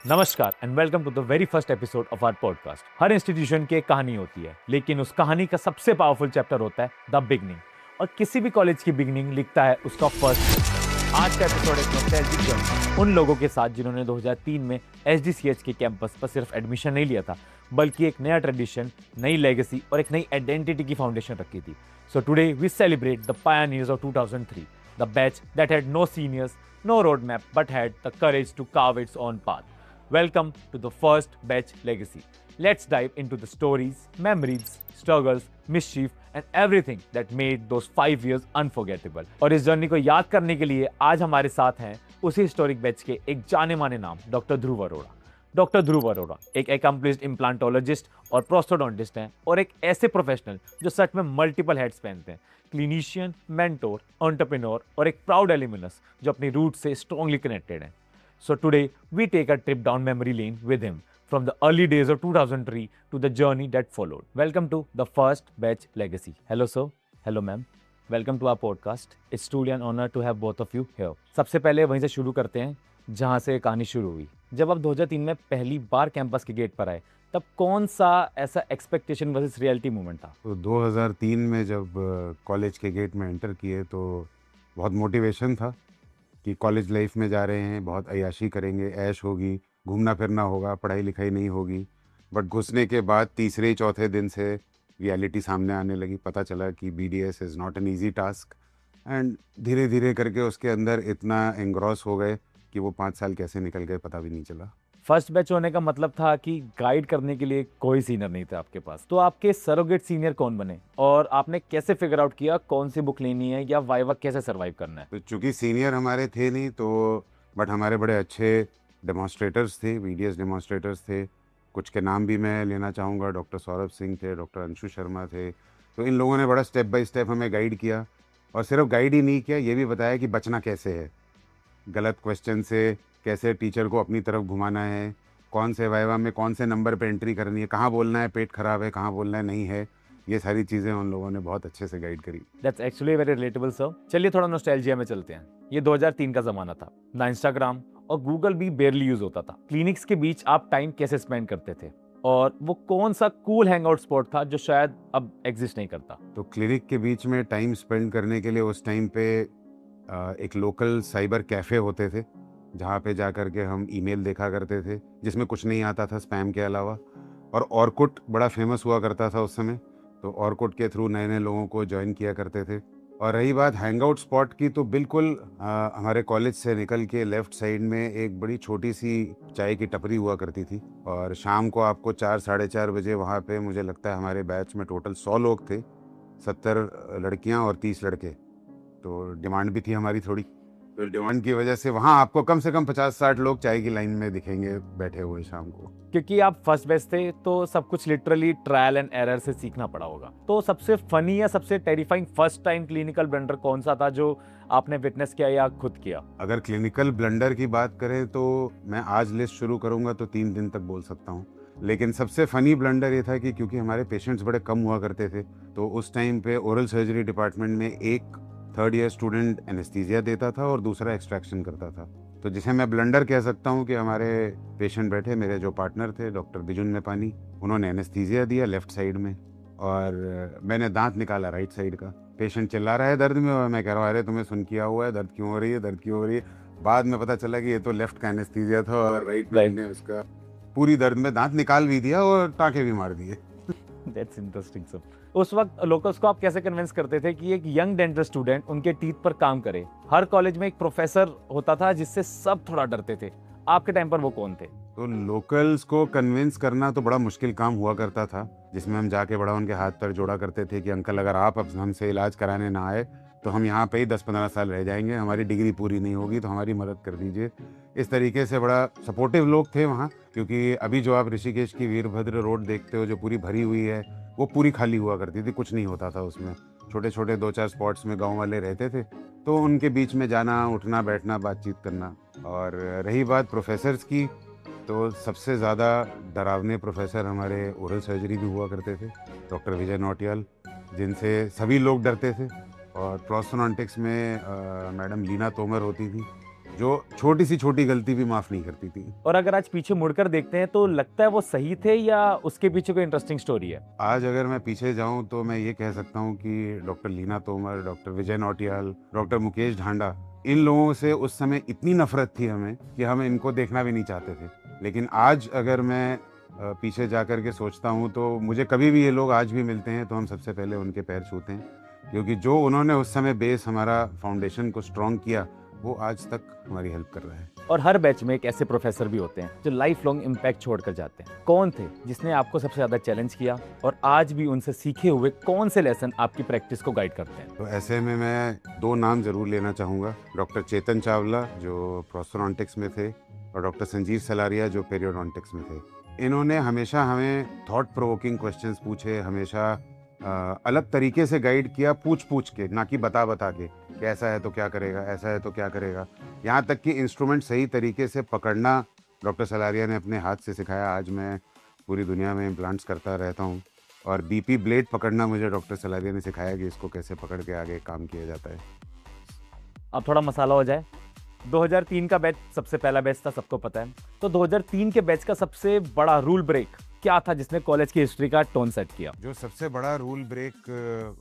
नमस्कार and welcome to the very first episode of our podcast. हर institution की एक कहानी होती है, लेकिन उस कहानी का सबसे पावरफुल चैप्टर होता है द बिगनिंग। और किसी भी कॉलेज की बिगनिंग लिखता है उसका फर्स्ट। आज का एपिसोड एक नॉस्टैल्जिक जर्नी उन लोगों के साथ जिन्होंने 2003 में एसडीसीएच के कैंपस पर सिर्फ एडमिशन नहीं लिया था, बल्कि एक नया ट्रेडिशन, नई लेगेसी और एक नई आइडेंटिटी की फाउंडेशन रखी थी। So today we celebrate the pioneers of 2003, the batch that had no seniors, no roadmap, but had the courage to carve its own path. Welcome to the first batch legacy. Let's dive into the stories, memories, struggles, mischief and everything that made those 5 years unforgettable. और इस journey को याद करने के लिए आज हमारे साथ हैं उसी हिस्टोरिक बैच के एक जाने माने नाम डॉक्टर ध्रुव अरोड़ा। डॉक्टर ध्रुव अरोड़ा एक एकम्प्लिश्ड इम्प्लांटोलॉजिस्ट और प्रोस्टोडोंटिस्ट हैं और एक ऐसे प्रोफेशनल जो सच में मल्टीपल हेड्स पहनते हैं, क्लिनिशियन, मेंटोर, एंटरप्रेन्योर और एक प्राउड एल्यूमिनस जो अपनी रूट से स्ट्रांगली कनेक्टेड हैं। So today we take a trip down memory lane with him from the early days of 2003 to the journey that followed. Welcome to the first batch legacy. Hello sir, hello ma'am. Welcome to our podcast. It's truly an honor to have both of you here. सबसे पहले वहीं से शुरू करते हैं जहां से कहानी शुरू हुई। जब आप 2003 में पहली बार कैंपस के गेट पर आए, तब कौन सा ऐसा एक्सपेक्टेशन वर्सेस रियलिटी मोमेंट था? तो 2003 में जब कॉलेज के गेट में एंटर किए तो बहुत मोटिवेशन था कि कॉलेज लाइफ में जा रहे हैं, बहुत अय्याशी करेंगे, ऐश होगी, घूमना फिरना होगा, पढ़ाई लिखाई नहीं होगी। बट घुसने के बाद तीसरे चौथे दिन से रियलिटी सामने आने लगी। पता चला कि BDS is not an easy task and धीरे धीरे करके उसके अंदर इतना एंग्रॉस हो गए कि वो 5 साल कैसे निकल गए पता भी नहीं चला। फर्स्ट बैच होने का मतलब था कि गाइड करने के लिए कोई सीनियर नहीं था आपके पास। तो आपके सरोगेट सीनियर कौन बने और आपने कैसे फिगर आउट किया कौन सी बुक लेनी है या वाइवा कैसे सरवाइव करना है? तो चूँकि सीनियर हमारे थे नहीं तो बट हमारे बड़े अच्छे डेमोन्स्ट्रेटर्स थे, बीडीएस डेमोन्स्ट्रेटर्स थे। कुछ के नाम भी मैं लेना चाहूँगा, डॉक्टर सौरभ सिंह थे, डॉक्टर अंशु शर्मा थे। तो इन लोगों ने बड़ा स्टेप बाय स्टेप हमें गाइड किया और सिर्फ गाइड ही नहीं किया, ये भी बताया कि बचना कैसे है, गलत क्वेश्चन से कैसे टीचर को अपनी तरफ घुमाना है, कौन से वाइवा में कौन से नंबर पे एंट्री करनी है, कहाँ बोलना है पेट खराब है, कहाँ बोलना है नहीं है। ये सारी चीज़ें उन लोगों ने बहुत अच्छे से गाइड करी। That's actually very relatable sir. चलिए थोड़ा नॉस्टैल्जिया में चलते हैं। ये 2003 का जमाना था, ना इंस्टाग्राम और गूगल भी बेयरली यूज होता था। क्लिनिक्स के बीच आप टाइम कैसे स्पेंड करते थे और वो कौन सा कूल हैंगआउट स्पॉट था जो शायद अब एग्जिस्ट नहीं करता? तो क्लिनिक के बीच में टाइम स्पेंड करने के लिए उस टाइम पे एक लोकल साइबर कैफ़े होते थे जहाँ पे जा कर के हम ईमेल देखा करते थे जिसमें कुछ नहीं आता था स्पैम के अलावा। और ऑर्कुट बड़ा फेमस हुआ करता था उस समय, तो ऑर्कुट के थ्रू नए नए लोगों को ज्वाइन किया करते थे। और रही बात हैंगआउट स्पॉट की, तो बिल्कुल हमारे कॉलेज से निकल के लेफ़्ट साइड में एक बड़ी छोटी सी चाय की टपरी हुआ करती थी और शाम को आपको 4 साढ़े 4 बजे वहाँ पे, मुझे लगता है हमारे बैच में टोटल 100 लोग थे, 70 लड़कियाँ और 30 लड़के। तो डिमांड भी थी हमारी थोड़ी, तो डिमांड की वजह से वहाँ आपको कम से कम 50-60 लोग चाय की लाइन में दिखेंगे बैठे हुए शाम को। क्योंकि आप फर्स्ट बैच थे तो सब कुछ लिटरली ट्रायल एंड एरर से सीखना पड़ा होगा। तो सबसे फनी या सबसे terrifying first time clinical blunder कौन सा था जो आपने विटनेस किया या खुद किया? अगर क्लिनिकल ब्लंडर की बात करें तो मैं आज लिस्ट शुरू करूँगा तो 3 दिन तक बोल सकता हूँ। लेकिन सबसे फ़नी ब्लंडर ये था कि क्योंकि हमारे पेशेंट्स बड़े कम हुआ करते थे, तो उस टाइम पे ओरल सर्जरी डिपार्टमेंट में एक 3rd ईयर स्टूडेंट एनेस्थीसिया देता था और दूसरा एक्सट्रैक्शन करता था। तो जिसे मैं ब्लंडर कह सकता हूँ कि हमारे पेशेंट बैठे, मेरे जो पार्टनर थे डॉक्टर बिजुन मेपानी, उन्होंने एनेस्थीसिया दिया लेफ़्ट साइड में और मैंने दांत निकाला राइट साइड का। पेशेंट चिल्ला रहा है दर्द में और मैं कह रहा हूँ अरे तुम्हें सुन किया हुआ है, दर्द क्यों हो रही है, दर्द क्यों हो रही है। बाद में पता चला कि ये तो लेफ़्ट का एनेस्थीसिया था और राइट ने उसका पूरी दर्द में दांत निकाल भी दिया और टाँके भी मार दिए। That's interesting sir. उस वक्त लोकल्स को आप कैसे कन्विंस करते थे कि एक यंग डेंटल स्टूडेंट उनके टीथ पर काम करे? हर कॉलेज में एक प्रोफेसर होता था जिससे सब थोड़ा डरते थे, आपके टाइम पर वो कौन थे? तो लोकल्स को कन्विंस करना तो बड़ा मुश्किल काम हुआ करता था, जिसमें हम जाके बड़ा उनके हाथ पैर जोड़ा करते थे कि अंकल अगर आप अब हमसे इलाज कराने ना आए तो हम यहाँ पे ही 10-15 साल रह जाएंगे, हमारी डिग्री पूरी नहीं होगी, तो हमारी मदद कर दीजिए। इस तरीके से बड़ा सपोर्टिव लोग थे वहाँ, क्योंकि अभी जो आप ऋषिकेश की वीरभद्र रोड देखते हो जो पूरी भरी हुई है, वो पूरी खाली हुआ करती थी, कुछ नहीं होता था उसमें। छोटे छोटे 2-4 स्पॉट्स में गाँव वाले रहते थे, तो उनके बीच में जाना, उठना, बैठना, बातचीत करना। और रही बात प्रोफेसर्स की, तो सबसे ज़्यादा डरावने प्रोफेसर हमारे ओरल सर्जरी भी हुआ करते थे, डॉक्टर विजय नौटियाल, जिनसे सभी लोग डरते थे। और प्रोस्टोडोंटिक्स में मैडम लीना तोमर होती थी, जो छोटी सी छोटी गलती भी माफ नहीं करती थी। और अगर आज पीछे मुड़कर देखते हैं तो लगता है वो सही थे या उसके पीछे कोई इंटरेस्टिंग स्टोरी है? आज अगर मैं पीछे जाऊं तो मैं ये कह सकता हूं कि डॉक्टर लीना तोमर, डॉक्टर विजय नौटियाल, डॉक्टर मुकेश ढांडा, इन लोगों से उस समय इतनी नफरत थी हमें कि हम इनको देखना भी नहीं चाहते थे। लेकिन आज अगर मैं पीछे जा कर के सोचता हूँ तो मुझे कभी भी ये लोग आज भी मिलते हैं तो हम सबसे पहले उनके पैर छूते हैं, क्योंकि जो उन्होंने उस समय बेस हमारा फाउंडेशन को स्ट्रॉन्ग किया वो आज तक हमारी हेल्प कर रहा है। और हर बैच में एक ऐसे प्रोफेसर भी होते हैं जो लाइफ लॉन्ग इम्पैक्ट छोड़कर जाते हैं। कौन थे जिसने आपको सबसे ज्यादा चैलेंज किया और आज भी उनसे सीखे हुए कौन से लेसन आपकी प्रैक्टिस को गाइड करते हैं? तो ऐसे में मैं 2 नाम जरूर लेना चाहूँगा। डॉक्टर चेतन चावला जो प्रोस्टोडोंटिक्स में थे और डॉक्टर संजीव सलारिया जो पेरियोडोंटिक्स में थे। इन्होंने हमेशा हमें थॉट प्रोवोकिंग क्वेश्चंस पूछे, हमेशा अलग तरीके से गाइड किया, पूछ के, ना कि बता के कि ऐसा है तो क्या करेगा, ऐसा है तो क्या करेगा। यहाँ तक कि इंस्ट्रूमेंट सही तरीके से पकड़ना डॉक्टर सलारिया ने अपने हाथ से सिखाया। आज मैं पूरी दुनिया में इम्प्लांट्स करता रहता हूँ और बीपी ब्लेड पकड़ना मुझे डॉक्टर सलारिया ने सिखाया कि इसको कैसे पकड़ के आगे काम किया जाता है। अब थोड़ा मसाला हो जाए। 2003 का बैच सबसे पहला बैच था, सबको पता है। तो 2003 के बैच का सबसे बड़ा रूल ब्रेक क्या था जिसने कॉलेज की हिस्ट्री का टोन सेट किया? जो सबसे बड़ा रूल ब्रेक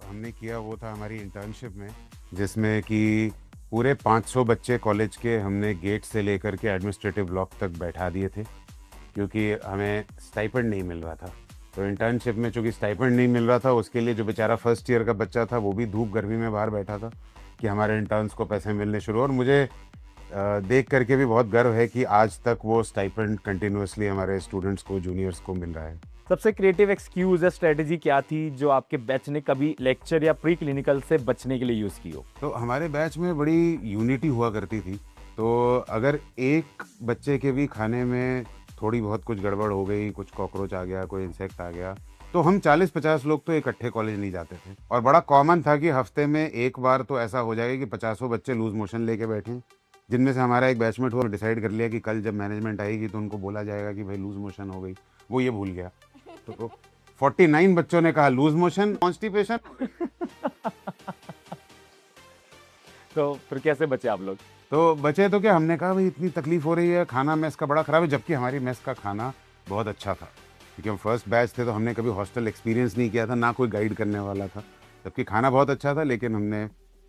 हमने किया वो था हमारी इंटर्नशिप में, जिसमें कि पूरे 500 बच्चे कॉलेज के हमने गेट से लेकर के एडमिनिस्ट्रेटिव ब्लॉक तक बैठा दिए थे, क्योंकि हमें स्टाइपेंड नहीं मिल रहा था। तो इंटर्नशिप में चूँकि स्टाइपेंड नहीं मिल रहा था, उसके लिए जो बेचारा फर्स्ट ईयर का बच्चा था वो भी धूप गर्मी में बाहर बैठा था कि हमारे इंटर्न्स को पैसे मिलने शुरू। और मुझे देख करके भी बहुत गर्व है कि आज तक वो स्टाइपेंड कंटिन्यूअसली हमारे स्टूडेंट्स को, जूनियर्स को मिल रहा है। सबसे क्रिएटिव एक्सक्यूज या स्ट्रेटेजी क्या थी जो आपके बैच ने कभी लेक्चर या प्री क्लिनिकल से बचने के लिए यूज की हो? तो हमारे बैच में बड़ी यूनिटी हुआ करती थी। तो अगर एक बच्चे के भी खाने में थोड़ी बहुत कुछ गड़बड़ हो गई, कुछ कॉकरोच आ गया, कोई इंसेक्ट आ गया, तो हम 40-50 लोग तो इकट्ठे कॉलेज नहीं जाते थे। और बड़ा कॉमन था कि हफ्ते में एक बार तो ऐसा हो जाएगा कि 50 बच्चे लूज मोशन लेके बैठे, जिनमें से हमारा एक बैचमेट हुआ, डिसाइड कर लिया कि कल जब मैनेजमेंट आएगी तो उनको बोला जाएगा कि भाई लूज मोशन हो गई। वो ये भूल गया तो 49 बच्चों ने कहा लूज मोशन, कॉन्स्टिपेशन। तो फिर कैसे बचे आप लोग? तो बचे तो क्या, हमने कहा भाई इतनी तकलीफ हो रही है, खाना मेस का बड़ा खराब है, जबकि हमारी मेस का खाना बहुत अच्छा था, क्योंकि हम फर्स्ट बैच थे तो हमने कभी हॉस्टल एक्सपीरियंस नहीं किया था, ना कोई गाइड करने वाला था, जबकि खाना बहुत अच्छा था। लेकिन हमने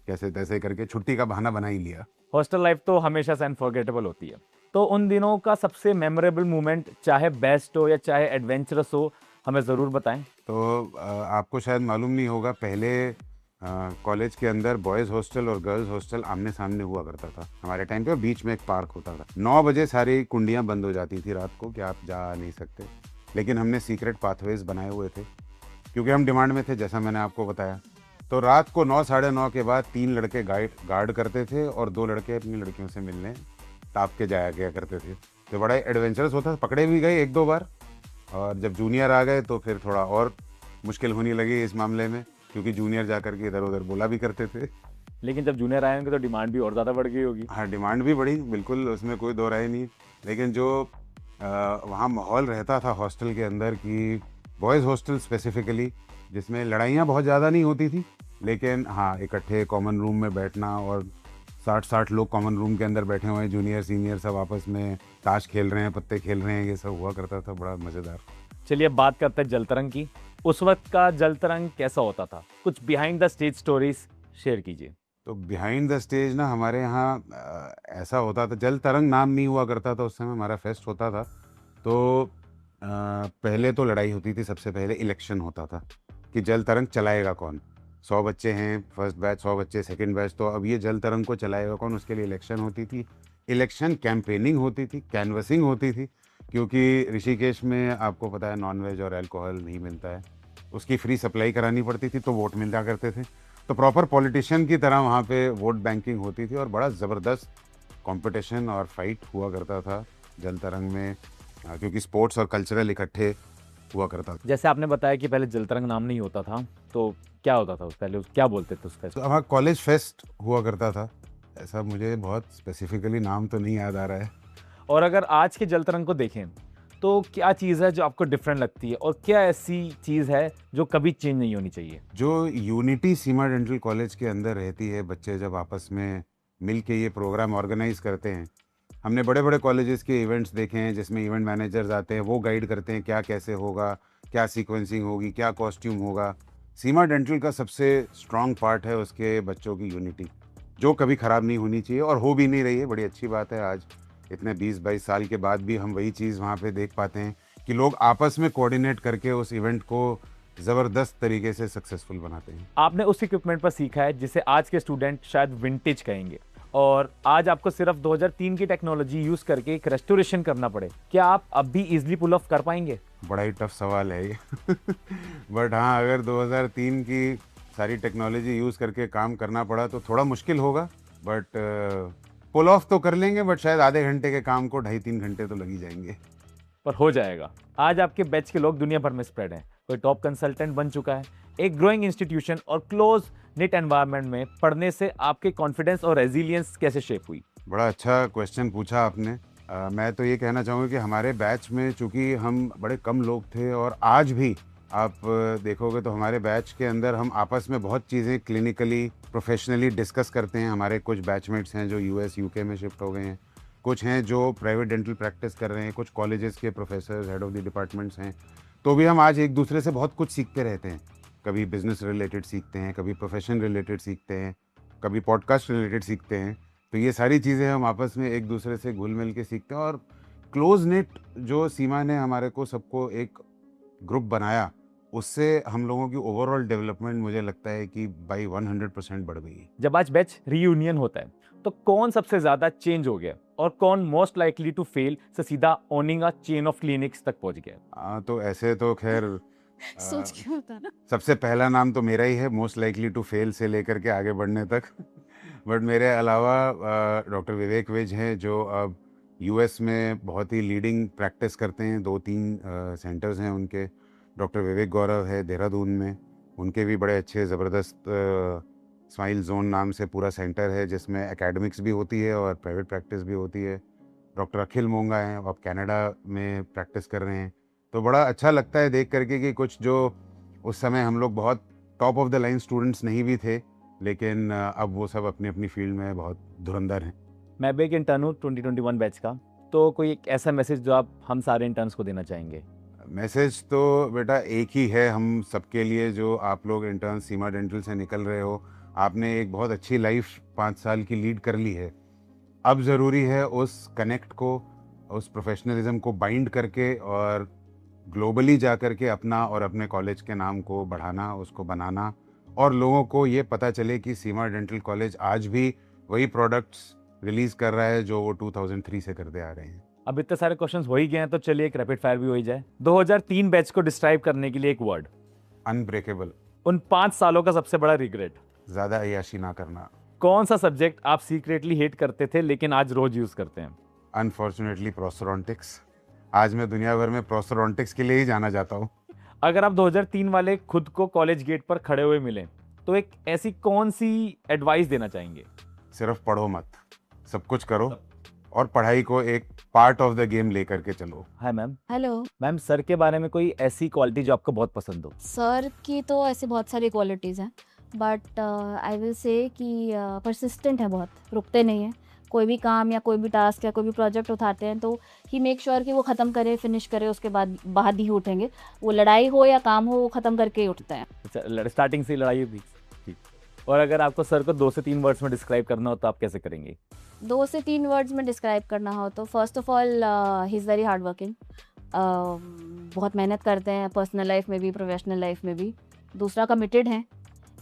कैसे तैसे करके छुट्टी का बहाना बना ही लिया। हॉस्टल लाइफ तो हमेशा से अनफॉरगेटेबल होती है। तो उन दिनों का सबसे मेमोरेबल मोमेंट, चाहे बेस्ट हो या चाहे एडवेंचरस हो, हमें ज़रूर बताएं। तो आपको शायद मालूम नहीं होगा, पहले कॉलेज के अंदर बॉयज़ हॉस्टल और गर्ल्स हॉस्टल आमने सामने हुआ करता था हमारे टाइम पे, और बीच में एक पार्क होता था। 9 बजे सारी कुंडियाँ बंद हो जाती थी रात को कि आप जा नहीं सकते। लेकिन हमने सीक्रेट पाथवेज बनाए हुए थे, क्योंकि हम डिमांड में थे, जैसा मैंने आपको बताया। तो रात को 9, साढ़े 9 के बाद 3 लड़के गार्ड करते थे और 2 लड़के अपनी लड़कियों से मिलने टाप के जाया गया करते थे। तो बड़ा एडवेंचरस होता था। पकड़े भी गए 1-2 बार, और जब जूनियर आ गए तो फिर थोड़ा और मुश्किल होने लगी इस मामले में, क्योंकि जूनियर जा करके इधर उधर बोला भी करते थे। लेकिन जब जूनियर आए होंगे तो डिमांड भी और ज़्यादा बढ़ गई होगी। हाँ, डिमांड भी बढ़ी, बिल्कुल, उसमें कोई दो राय नहीं। लेकिन जो वहाँ माहौल रहता था हॉस्टल के अंदर, कि बॉयज़ हॉस्टल स्पेसिफिकली, जिसमें लड़ाइयाँ बहुत ज़्यादा नहीं होती थी, लेकिन हाँ, इकट्ठे कॉमन रूम में बैठना और 60 लोग कॉमन रूम के अंदर बैठे हुए हैं, जूनियर सीनियर सब आपस में ताश खेल रहे हैं, पत्ते खेल रहे हैं, ये सब हुआ करता था, बड़ा मज़ेदार। चलिए अब बात करते हैं जल तरंग की। उस वक्त का जल तरंग कैसा होता था? कुछ behind the stage stories share कीजिए। तो बिहाइंड द स्टेज ना हमारे यहाँ ऐसा होता था, जल तरंग नाम नहीं हुआ करता था उस समय, हमारा फेस्ट होता था। तो पहले तो लड़ाई होती थी, सबसे पहले इलेक्शन होता था कि जल तरंग चलाएगा कौन। 100 बच्चे हैं फर्स्ट बैच, 100 बच्चे सेकंड बैच, तो अब ये जल तरंग को चलाएगा कौन, उसके लिए इलेक्शन होती थी। इलेक्शन कैंपेनिंग होती थी, कैनवसिंग होती थी, क्योंकि ऋषिकेश में आपको पता है नॉनवेज और अल्कोहल नहीं मिलता है, उसकी फ्री सप्लाई करानी पड़ती थी, तो वोट मिल जाया करते थे। तो प्रॉपर पॉलिटिशियन की तरह वहाँ पे वोट बैंकिंग होती थी, और बड़ा ज़बरदस्त कंपटीशन और फाइट हुआ करता था जल तरंग में, क्योंकि स्पोर्ट्स और कल्चरल इकट्ठे हुआ करता था। जैसे आपने बताया कि पहले जल तरंग नाम नहीं होता था, तो क्या होता था पहले, क्या बोलते थे उस फेस्ट? तो हमारा कॉलेज फेस्ट हुआ करता था, ऐसा मुझे बहुत स्पेसिफिकली नाम तो नहीं याद आ रहा है। और अगर आज के जल तरंग को देखें तो क्या चीज़ है जो आपको डिफरेंट लगती है, और क्या ऐसी चीज़ है जो कभी चेंज नहीं होनी चाहिए? जो यूनिटी सीमा डेंटल कॉलेज के अंदर रहती है, बच्चे जब आपस में मिल के ये प्रोग्राम ऑर्गेनाइज करते हैं। हमने बड़े बड़े कॉलेजेस के इवेंट्स देखे हैं जिसमें इवेंट मैनेजर्स आते हैं, वो गाइड करते हैं क्या कैसे होगा, क्या सीक्वेंसिंग होगी, क्या कॉस्ट्यूम होगा। सीमा डेंटल का सबसे स्ट्रॉन्ग पार्ट है उसके बच्चों की यूनिटी, जो कभी ख़राब नहीं होनी चाहिए और हो भी नहीं रही है। बड़ी अच्छी बात है, आज इतने 20-22 साल के बाद भी हम वही चीज़ वहाँ पे देख पाते हैं कि लोग आपस में कोऑर्डिनेट करके उस इवेंट को ज़बरदस्त तरीके से सक्सेसफुल बनाते हैं। आपने उस इक्विपमेंट पर सीखा है जिसे आज के स्टूडेंट शायद विंटेज कहेंगे, और आज आपको सिर्फ 2003 की टेक्नोलॉजी यूज करके एक रेस्टोरेशन करना पड़े, क्या आप अब भी इजिली पुल ऑफ कर पाएंगे? बड़ा ही टफ सवाल है ये बट हाँ, अगर 2003 की सारी टेक्नोलॉजी यूज़ करके काम करना पड़ा तो थोड़ा मुश्किल होगा, बट पुल ऑफ तो कर लेंगे। बट शायद आधे घंटे के काम को 2.5-3 घंटे तो लग ही जाएंगे। पर हो जाएगा। आज आपके बैच के लोग दुनिया भर में स्प्रेड हैं, कोई टॉप कंसल्टेंट बन चुका है। एक ग्रोइंग इंस्टीट्यूशन और क्लोज निट एनवायरनमेंट में पढ़ने से आपके कॉन्फिडेंस और रेजिलियंस कैसे शेप हुई? बड़ा अच्छा क्वेश्चन पूछा आपने। मैं तो ये कहना चाहूँगा कि हमारे बैच में चूँकि हम बड़े कम लोग थे और आज भी आप देखोगे तो हमारे बैच के अंदर हम आपस में बहुत चीज़ें क्लिनिकली प्रोफेशनली डिस्कस करते हैं। हमारे कुछ बैचमेट्स हैं जो यूएस यूके में शिफ्ट हो गए हैं, कुछ हैं जो प्राइवेट डेंटल प्रैक्टिस कर रहे हैं, कुछ कॉलेजेस के professor head of the departments हैं। तो भी हम आज एक दूसरे से बहुत कुछ सीखते रहते हैं। कभी बिजनेस रिलेटेड सीखते हैं, कभी प्रोफेशन रिलेटेड सीखते हैं, कभी पॉडकास्ट रिलेटेड सीखते हैं। तो ये सारी चीज़ें हम आपस में एक दूसरे से घुल मिल के सीखते हैं। और क्लोज नेट जो सीमा ने हमारे को सबको एक ग्रुप बनाया, उससे हम लोगों की ओवरऑल डेवलपमेंट मुझे लगता है कि बाई 100% बढ़ गई। जब आज बैच रीयूनियन होता है तो कौन सबसे ज्यादा चेंज हो गया और कौन मोस्ट लाइकली टू फेल से सीधा owning a chain of clinics तक पहुंच गया? तो ऐसे तो खैर सोच के होता ना। सबसे पहला नाम तो मेरा ही है, मोस्ट लाइकली टू फेल से लेकर के आगे बढ़ने तक बट मेरे अलावा डॉक्टर विवेक विज हैं जो अब यूएस में बहुत ही लीडिंग प्रैक्टिस करते हैं। 2-3 सेंटर्स हैं उनके। डॉक्टर विवेक गौरव है देहरादून में, उनके भी बड़े अच्छे ज़बरदस्त स्माइल जोन नाम से पूरा सेंटर है जिसमें एकेडमिक्स भी होती है और प्राइवेट प्रैक्टिस भी होती है। डॉक्टर अखिल मोंगा हैं, अब कनाडा में प्रैक्टिस कर रहे हैं। तो बड़ा अच्छा लगता है देख करके कि कुछ जो उस समय हम लोग बहुत top of the line students नहीं भी थे, लेकिन अब वो सब अपनी अपनी फील्ड में बहुत धुरंधर हैं। मैं भी एक इंटर्न हूँ 2021 बैच का, तो कोई एक ऐसा मैसेज जो आप हम सारे इंटर्न्स को देना चाहेंगे? मैसेज तो बेटा एक ही है हम सबके लिए, जो आप लोग इंटर्न सीमा डेंटल से निकल रहे हो। आपने एक बहुत अच्छी लाइफ 5 साल की लीड कर ली है। अब ज़रूरी है उस कनेक्ट को, उस प्रोफेशनलिज्म को बाइंड करके और ग्लोबली जा कर के अपना और अपने कॉलेज के नाम को बढ़ाना, उसको बनाना, और लोगों को ये पता चले कि सीमा डेंटल कॉलेज आज भी वही प्रोडक्ट्स रिलीज़ कर रहा है जो वो 2003 से करते आ रहे हैं। अब इतने सारे क्वेश्चंस हो ही गए हैं तो चलिए एक रैपिड फायर भी हो ही जाए। 2003 बैच को डिस्क्राइब करने के लिए एक वर्ड। अनब्रेकेबल। उन 5 सालों का सबसे बड़ा रिग्रेट। ज़्यादा अय्याशी ना करना। कौन सा सब्जेक्ट आप सीक्रेटली हेट करते थे लेकिन आज रोज यूज करते हैं? अनफॉर्चुनेटली प्रोस्टोडोंटिक्स। आज मैं दुनिया भर में प्रोस्टोडोंटिक्स के लिए ही जाना जाता हूँ। अगर आप 2003 वाले खुद को कॉलेज गेट पर खड़े हुए मिले तो एक ऐसी कौन सी एडवाइस देना चाहेंगे? सिर्फ पढ़ो मत, सब कुछ करो और पढ़ाई को एक पार्ट ऑफ द गेम लेकर के चलो। Hi ma'am. Hello ma'am, sir के बारे में कोई ऐसी क्वालिटी जो आपको बहुत पसंद हो? सर की तो ऐसे बहुत सारी क्वालिटीज़ हैं, बट आई विल से कि परसिस्टेंट है, बहुत रुकते नहीं हैं। कोई भी काम या कोई भी टास्क या कोई भी प्रोजेक्ट उठाते हैं तो ही मेक श्योर कि वो ख़त्म करे, फिनिश करे, उसके बाद ही उठेंगे। वो लड़ाई हो या काम हो, वो ख़त्म करके ही उठते हैं। अच्छा, स्टार्टिंग से ही लड़ाई हुई? ठीक। और अगर आपको सर को 2 से 3 वर्ड्स में डिस्क्राइब करना हो तो आप कैसे करेंगे? 2 से 3 वर्ड्स में डिस्क्राइब करना हो तो first of all he is very hard working. बहुत मेहनत करते हैं पर्सनल लाइफ में भी, प्रोफेशनल लाइफ में भी। दूसरा, कमिटेड हैं,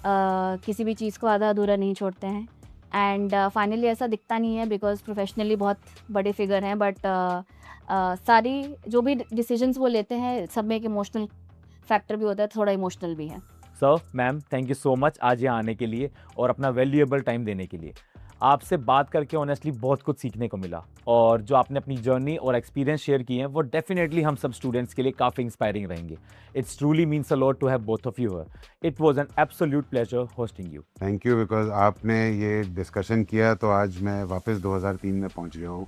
किसी भी चीज़ को आधा अधूरा नहीं छोड़ते हैं। एंड फाइनली ऐसा दिखता नहीं है बिकॉज प्रोफेशनली बहुत बड़े फिगर हैं, बट सारी जो भी डिसीजंस वो लेते हैं सब में एक इमोशनल फैक्टर भी होता है, थोड़ा इमोशनल भी है। Sir, ma'am, thank you so much आज यहाँ आने के लिए और अपना वैल्यूएबल टाइम देने के लिए। आपसे बात करके ऑनेस्टली बहुत कुछ सीखने को मिला, और जो आपने अपनी जर्नी और एक्सपीरियंस शेयर किए हैं वो डेफिनेटली हम सब स्टूडेंट्स के लिए काफ़ी इंस्पायरिंग रहेंगे। It's truly means a lot to have both of you here. It was an absolute pleasure hosting you. Thank you, because आपने ये डिस्कशन किया तो आज मैं वापस 2003 में पहुंच गया हूँ।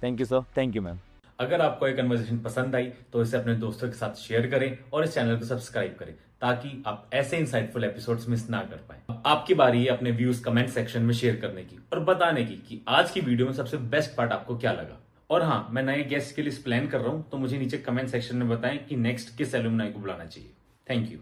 Thank you sir. Thank you ma'am. अगर आपको ये कन्वर्सेशन पसंद आई तो इसे अपने दोस्तों के साथ शेयर करें और इस चैनल को सब्सक्राइब करें ताकि आप ऐसे इंसाइटफुल एपिसोड्स मिस ना कर पाए। अब आपकी बारी है अपने व्यूज कमेंट सेक्शन में शेयर करने की और बताने की कि आज की वीडियो में सबसे बेस्ट पार्ट आपको क्या लगा। और हाँ, मैं नए गेस्ट के लिए प्लान कर रहा हूं, तो मुझे नीचे कमेंट सेक्शन में बताएं कि नेक्स्ट किस एलुमनाई को बुलाना चाहिए। Thank you.